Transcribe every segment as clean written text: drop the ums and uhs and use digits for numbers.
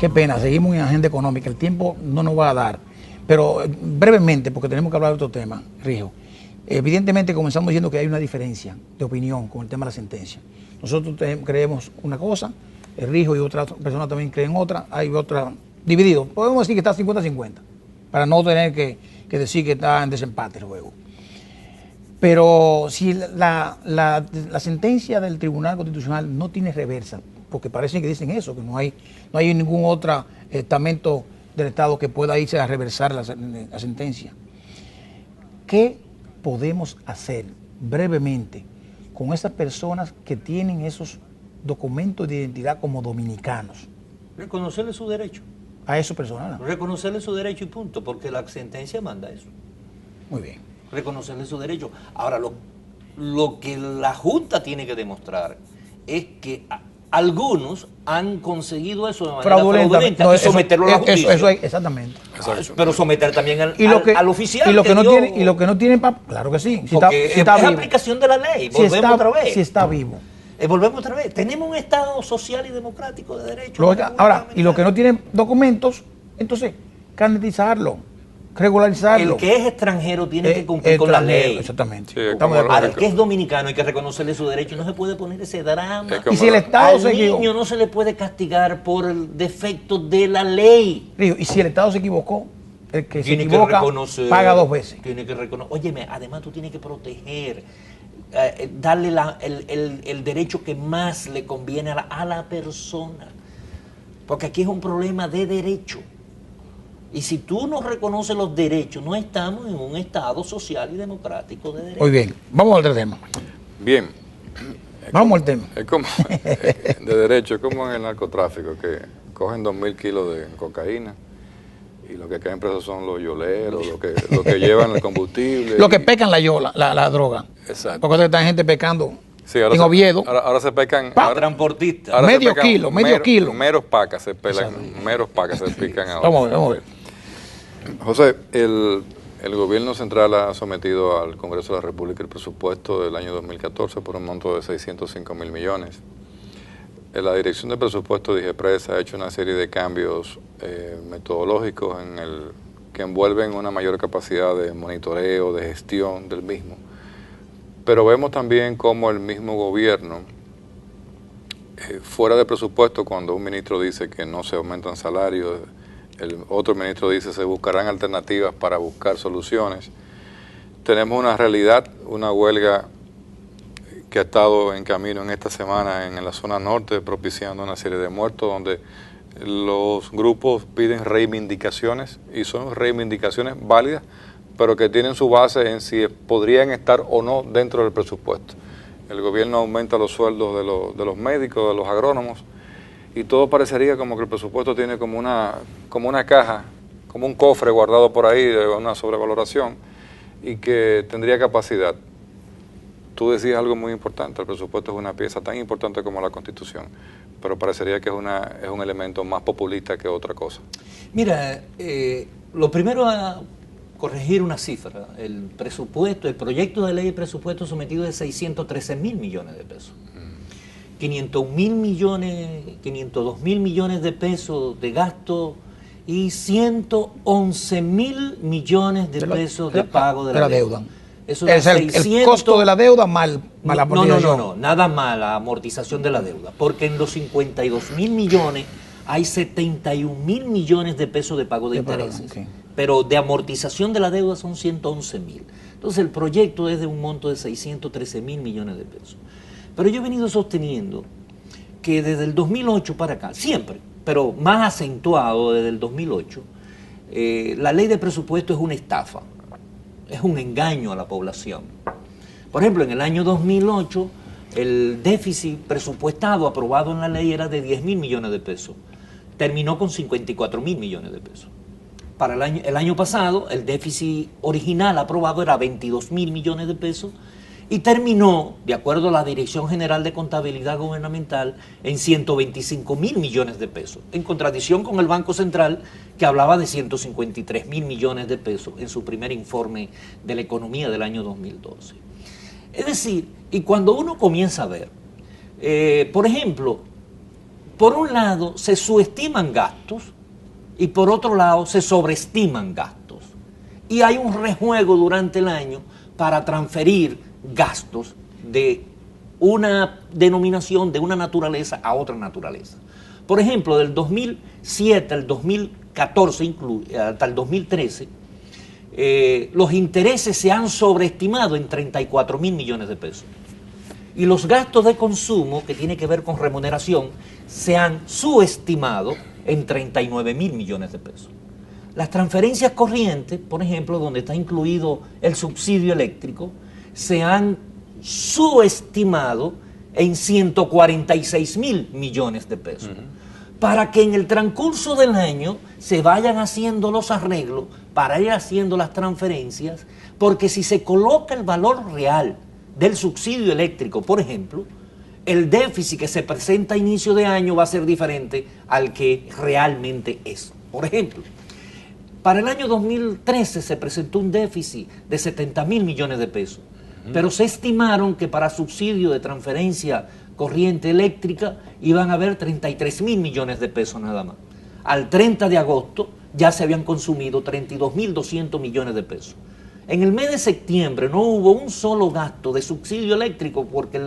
Qué pena, seguimos en agenda económica, el tiempo no nos va a dar. Pero brevemente, porque tenemos que hablar de otro tema, Rijo. Evidentemente comenzamos diciendo que hay una diferencia de opinión con el tema de la sentencia. Nosotros creemos una cosa, el Rijo y otras personas también creen otra, hay otra dividido. Podemos decir que está 50-50, para no tener que decir que está en desempate el juego. Pero si la sentencia del Tribunal Constitucional no tiene reversa, porque parece que dicen eso, que no hay ningún otro estamento del Estado que pueda irse a reversar la sentencia. ¿Qué podemos hacer brevemente con esas personas que tienen esos documentos de identidad como dominicanos? Reconocerle su derecho. A esos personas. Reconocerle su derecho y punto, porque la sentencia manda eso. Muy bien. Reconocerle su derecho. Ahora, lo que la Junta tiene que demostrar es que algunos han conseguido eso de manera fraudulenta no, y someterlo a la justicia. Eso exactamente. Pero someter también al oficial. Y lo que no tienen, claro que sí. Si está es aplicación de la ley. Volvemos otra vez. Si está vivo. Volvemos otra vez. Tenemos un Estado social y democrático de derecho. Ahora, y los que no tienen documentos, entonces, carnetizarlo, regularizarlo. El que es extranjero tiene que cumplir con la ley. Exactamente. Sí, ahora, el que es dominicano hay que reconocerle su derecho. No se puede poner ese drama. Y si el Estado al niño no se le puede castigar por el defecto de la ley. Y si el Estado se equivocó, el que se equivoca paga 2 veces. Tiene que reconocer. Óyeme, además tú tienes que proteger, darle el derecho que más le conviene a la persona. Porque aquí es un problema de derecho. Y si tú no reconoces los derechos, no estamos en un Estado social y democrático de derecho. Muy bien, vamos al otro tema. Bien. Vamos al tema. Es como, de derecho, es como en el narcotráfico, que cogen 2.000 kilos de cocaína y lo que caen presos son los yoleros, lo que llevan el combustible. Los que pecan la droga. Exacto. Porque está gente pecando. Sí, en Oviedo. Ahora se pecan. Transportistas. Medio kilo. Meros pacas se pelan. Meros pacas se pican ahora. Vamos a ver. José, el gobierno central ha sometido al Congreso de la República el presupuesto del año 2014 por un monto de 605.000 millones. La Dirección de Presupuesto de DIGEPRES ha hecho una serie de cambios metodológicos que envuelven una mayor capacidad de monitoreo, de gestión del mismo. Pero vemos también cómo el mismo gobierno, fuera de presupuesto, cuando un ministro dice que no se aumentan salarios, el otro ministro dice se buscarán alternativas para buscar soluciones. Tenemos una realidad, una huelga que ha estado en camino en esta semana en la zona norte, propiciando una serie de muertos, donde los grupos piden reivindicaciones, y son reivindicaciones válidas, pero que tienen su base en si podrían estar o no dentro del presupuesto. El gobierno aumenta los sueldos de los médicos, de los agrónomos, y todo parecería como que el presupuesto tiene como una caja, como un cofre guardado por ahí de una sobrevaloración, y que tendría capacidad. Tú decías algo muy importante, el presupuesto es una pieza tan importante como la Constitución, pero parecería que es un elemento más populista que otra cosa. Mira, lo primero a corregir una cifra, el proyecto de ley de presupuesto sometido es de 613.000 millones de pesos. 500.000 millones, 502.000 millones de pesos de gasto y 111.000 millones de pesos de pago de la deuda. Eso es el costo de la deuda mal la amortización. No, nada más la amortización de la deuda, porque en los 52.000 millones hay 71.000 millones de pesos de pago de intereses, okay. Pero de amortización de la deuda son 111.000. Entonces el proyecto es de un monto de 613.000 millones de pesos. Pero yo he venido sosteniendo que desde el 2008 para acá, siempre, pero más acentuado desde el 2008, la ley de presupuesto es una estafa, es un engaño a la población. Por ejemplo, en el año 2008, el déficit presupuestado aprobado en la ley era de 10.000 millones de pesos. Terminó con 54.000 millones de pesos. Para el año pasado, el déficit original aprobado era 22.000 millones de pesos y terminó, de acuerdo a la Dirección General de Contabilidad Gubernamental, en 125.000 millones de pesos, en contradicción con el Banco Central, que hablaba de 153.000 millones de pesos en su primer informe de la economía del año 2012. Es decir, y cuando uno comienza a ver, por ejemplo, por un lado se subestiman gastos y por otro lado se sobreestiman gastos. Y hay un rejuego durante el año para transferir gastos de una denominación, de una naturaleza a otra naturaleza. Por ejemplo, del 2007 al 2014, hasta el 2013, los intereses se han sobreestimado en 34 mil millones de pesos. Y los gastos de consumo, que tiene que ver con remuneración, se han subestimado en 39 mil millones de pesos. Las transferencias corrientes, por ejemplo, donde está incluido el subsidio eléctrico, se han subestimado en 146 mil millones de pesos. Para que en el transcurso del año se vayan haciendo los arreglos para ir haciendo las transferencias, porque si se coloca el valor real del subsidio eléctrico, por ejemplo, el déficit que se presenta a inicio de año va a ser diferente al que realmente es. Por ejemplo, para el año 2013 se presentó un déficit de 70 mil millones de pesos, pero se estimaron que para subsidio de transferencia corriente eléctrica iban a haber 33 mil millones de pesos nada más. Al 30 de agosto ya se habían consumido 32.200 millones de pesos. En el mes de septiembre no hubo un solo gasto de subsidio eléctrico porque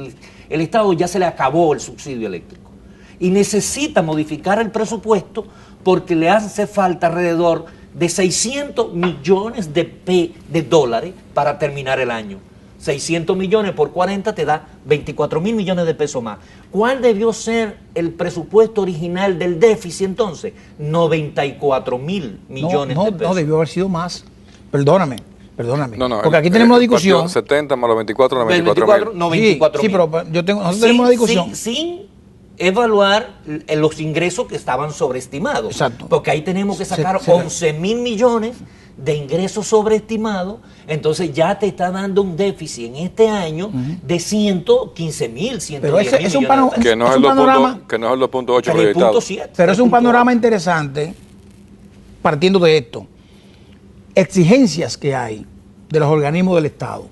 el Estado ya se le acabó el subsidio eléctrico. Y necesita modificar el presupuesto porque le hace falta alrededor de 600 millones de dólares para terminar el año. 600 millones por 40 te da 24 mil millones de pesos más. ¿Cuál debió ser el presupuesto original del déficit entonces? 94 mil millones de pesos. No, debió haber sido más. Perdóname. No, porque aquí tenemos una discusión. 70 más los 24, 94 mil. 94 sí, pero nosotros tenemos una discusión. Sin evaluar los ingresos que estaban sobreestimados. Exacto. Porque ahí tenemos que sacar 11 mil millones de ingresos sobreestimados, entonces ya te está dando un déficit en este año de 115 mil, 110 mil millones de pesos. Que no es el 2.8 proyectado. Pero es un panorama interesante partiendo de esto. Exigencias que hay de los organismos del Estado.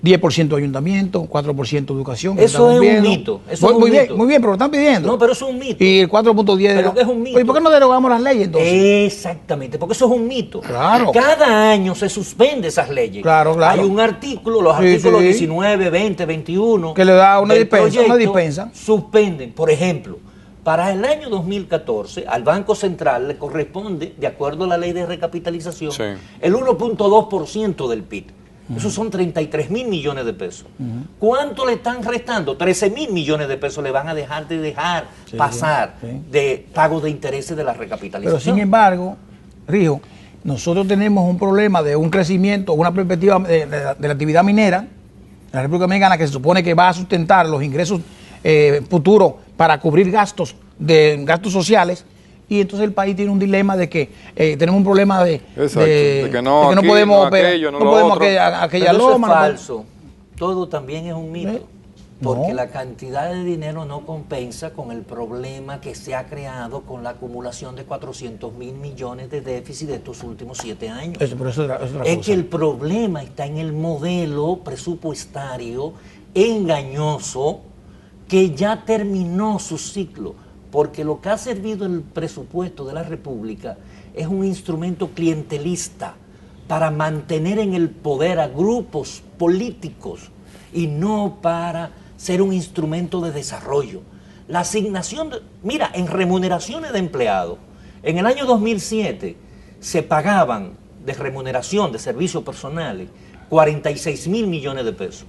10% de ayuntamiento, 4% de educación. Eso es un mito. Muy bien, pero lo están pidiendo. No, pero eso es un mito. Y el 4.10 pero que es un mito. ¿Y por qué no derogamos las leyes entonces? Exactamente, porque eso es un mito. Claro. Cada año se suspende esas leyes. Claro. Hay un artículo, los artículos 19, 20, 21. Que le da una dispensa. Suspenden, por ejemplo. Para el año 2014, al Banco Central le corresponde, de acuerdo a la ley de recapitalización, el 1.2% del PIB. Esos son 33 mil millones de pesos. ¿Cuánto le están restando? 13 mil millones de pesos le van a dejar pasar de pago de intereses de la recapitalización. Pero sin embargo, Rijo, nosotros tenemos un problema de un crecimiento, una perspectiva de la actividad minera, la República Dominicana, que se supone que va a sustentar los ingresos futuros para cubrir gastos sociales. Y entonces el país tiene un dilema de que tenemos un problema de que no podemos aquella loma. Eso es falso. Todo también es un mito. Porque la cantidad de dinero no compensa con el problema que se ha creado con la acumulación de 400 mil millones de déficit de estos últimos 7 años. Es que el problema está en el modelo presupuestario engañoso que ya terminó su ciclo. Porque lo que ha servido el presupuesto de la República es un instrumento clientelista para mantener en el poder a grupos políticos y no para ser un instrumento de desarrollo. La asignación, mira, en remuneraciones de empleados, en el año 2007 se pagaban de remuneración de servicios personales 46 mil millones de pesos.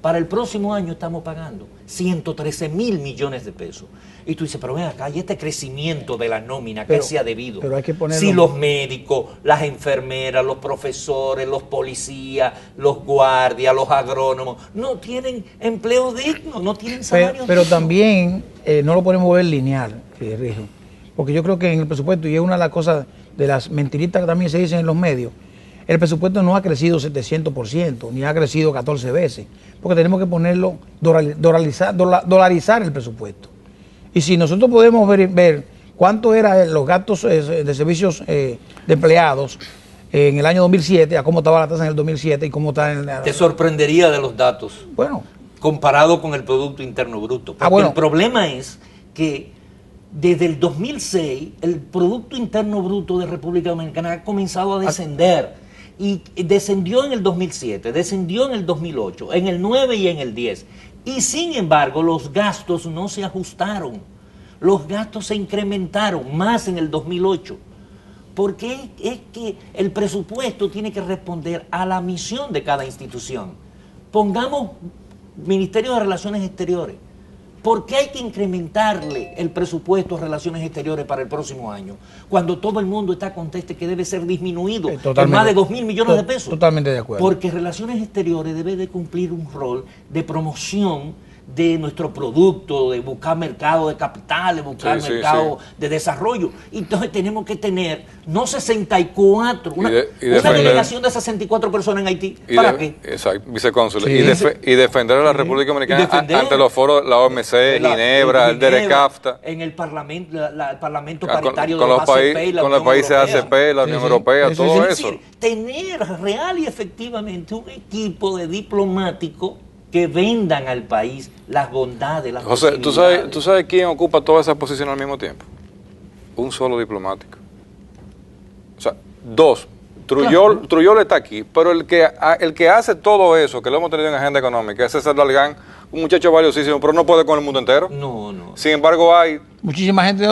Para el próximo año estamos pagando 113 mil millones de pesos. Y tú dices, pero ven acá, ¿y este crecimiento de la nómina qué se ha debido? Pero hay que ponerlo... Si los médicos, las enfermeras, los profesores, los policías, los guardias, los agrónomos, no tienen empleo digno, no tienen salario pero digno. También no lo podemos ver lineal, Rijo. Porque yo creo que en el presupuesto, y es una de las cosas, de las mentiritas que también se dicen en los medios, el presupuesto no ha crecido 700%, ni ha crecido 14 veces, porque tenemos que ponerlo, dolarizar el presupuesto. Y si nosotros podemos ver cuánto eran los gastos de servicios de empleados en el año 2007, a cómo estaba la tasa en el 2007 y cómo está en Te sorprendería de los datos. Bueno. Comparado con el Producto Interno Bruto. Porque el problema es que desde el 2006, el Producto Interno Bruto de República Dominicana ha comenzado a descender. Y descendió en el 2007, descendió en el 2008, en el 9 y en el 10. Y sin embargo, los gastos no se ajustaron. Los gastos se incrementaron más en el 2008. Porque es que el presupuesto tiene que responder a la misión de cada institución. Pongamos Ministerio de Relaciones Exteriores. ¿Por qué hay que incrementarle el presupuesto a Relaciones Exteriores para el próximo año? Cuando todo el mundo está conteste que debe ser disminuido en más de 2.000 millones de pesos. Totalmente de acuerdo. Porque Relaciones Exteriores debe de cumplir un rol de promoción de nuestro producto, de buscar mercado de capitales, buscar mercado de desarrollo. Entonces tenemos que tener, no 64, una delegación de 64 personas en Haití. ¿Para qué? Exacto, vicecónsul. Y defender a la República Dominicana ante los foros, la OMC, Ginebra, el DERECAFTA. En el Parlamento, el Parlamento Paritario con de los ACP, con los países ACP, la Unión Europea, todo eso. Es decir, tener real y efectivamente un equipo de diplomáticos que vendan al país las bondades, las José, ¿tú sabes quién ocupa todas esas posiciones al mismo tiempo? Un solo diplomático. O sea, dos. Trujillo está aquí, pero el que hace todo eso, que lo hemos tenido en agenda económica, es César Dalgán, un muchacho valiosísimo, pero no puede con el mundo entero. No. Sin embargo, hay muchísima gente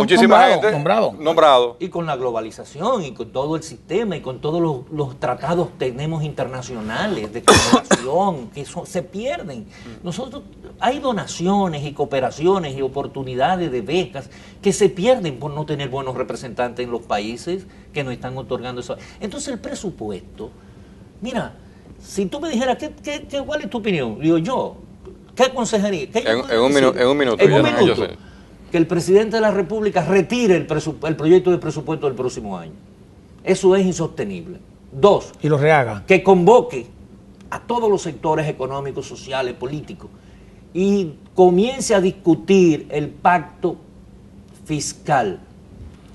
nombrado. Y con la globalización y con todo el sistema y con todos los tratados tenemos internacionales de cooperación que se pierden. Nosotros hay donaciones y cooperaciones y oportunidades de becas que se pierden por no tener buenos representantes en los países que nos están otorgando eso. Entonces el presupuesto, mira, si tú me dijeras, ¿cuál es tu opinión? Digo yo, ¿qué aconsejaría? En un minuto. Que el presidente de la República retire el proyecto de presupuesto del próximo año. Eso es insostenible. 2. Y lo rehaga. Que convoque a todos los sectores económicos, sociales, políticos y comience a discutir el pacto fiscal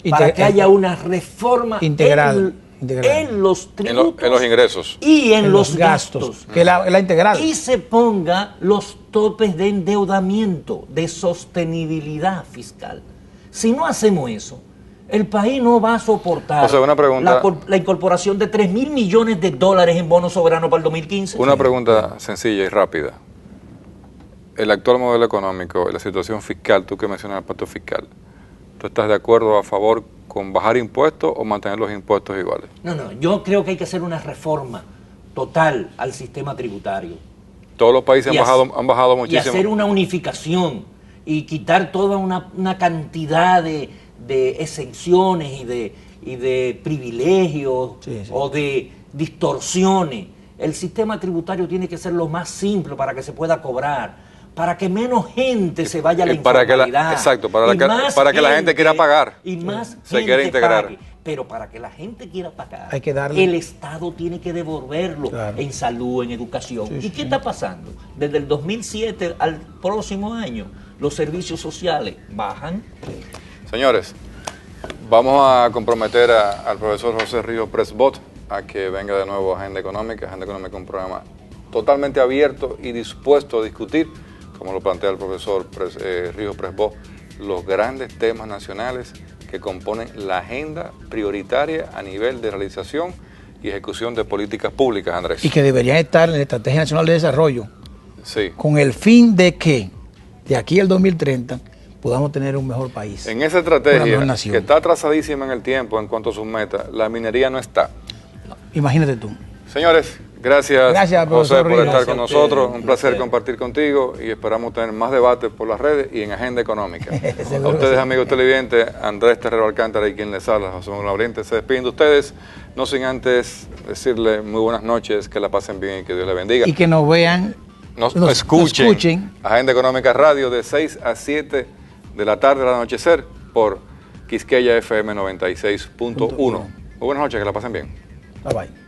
para que haya una reforma integral en los tributos, en los ingresos y en los gastos, que la integral, y se ponga los topes de endeudamiento, de sostenibilidad fiscal. Si no hacemos eso, el país no va a soportar la incorporación de 3.000 millones de dólares en bonos soberanos para el 2015. Una pregunta sencilla y rápida. El actual modelo económico, la situación fiscal, tú que mencionas el pacto fiscal, ¿tú estás de acuerdo o a favor con bajar impuestos o mantener los impuestos iguales? No, yo creo que hay que hacer una reforma total al sistema tributario. Todos los países han bajado muchísimo. Y hacer una unificación y quitar toda una cantidad de exenciones y de privilegios o de distorsiones. El sistema tributario tiene que ser lo más simple para que se pueda cobrar, para que menos gente se vaya a la informalidad. Exacto, para que la gente quiera pagar. Y más se quiere integrar. Pague. Pero para que la gente quiera pagar, hay que darle. El Estado tiene que devolverlo en salud, en educación. ¿Y qué está pasando? Desde el 2007 al próximo año, los servicios sociales bajan. Señores, vamos a comprometer al profesor José Ríos Presbot a que venga de nuevo a Agenda Económica. Agenda Económica es un programa totalmente abierto y dispuesto a discutir, como lo plantea el profesor Ríos Presbot, los grandes temas nacionales que componen la agenda prioritaria a nivel de realización y ejecución de políticas públicas, Andrés. Y que deberían estar en la Estrategia Nacional de Desarrollo, sí, con el fin de que de aquí al 2030 podamos tener un mejor país. En esa estrategia, que está trazadísima en el tiempo en cuanto a sus metas, la minería no está. Imagínate tú. Señores, gracias José por estar con nosotros. Un placer compartir contigo y esperamos tener más debates por las redes y en Agenda Económica. A ustedes, amigos televidentes, Andrés Terrero Alcántara y quien les habla, José Manuel Lauriente, se despiden de ustedes, no sin antes decirles muy buenas noches, que la pasen bien y que Dios les bendiga. Y que nos vean, nos escuchen. Agenda Económica Radio de 6 a 7 de la tarde al anochecer por Quisqueya FM 96.1. Muy buenas noches, que la pasen bien. Bye bye.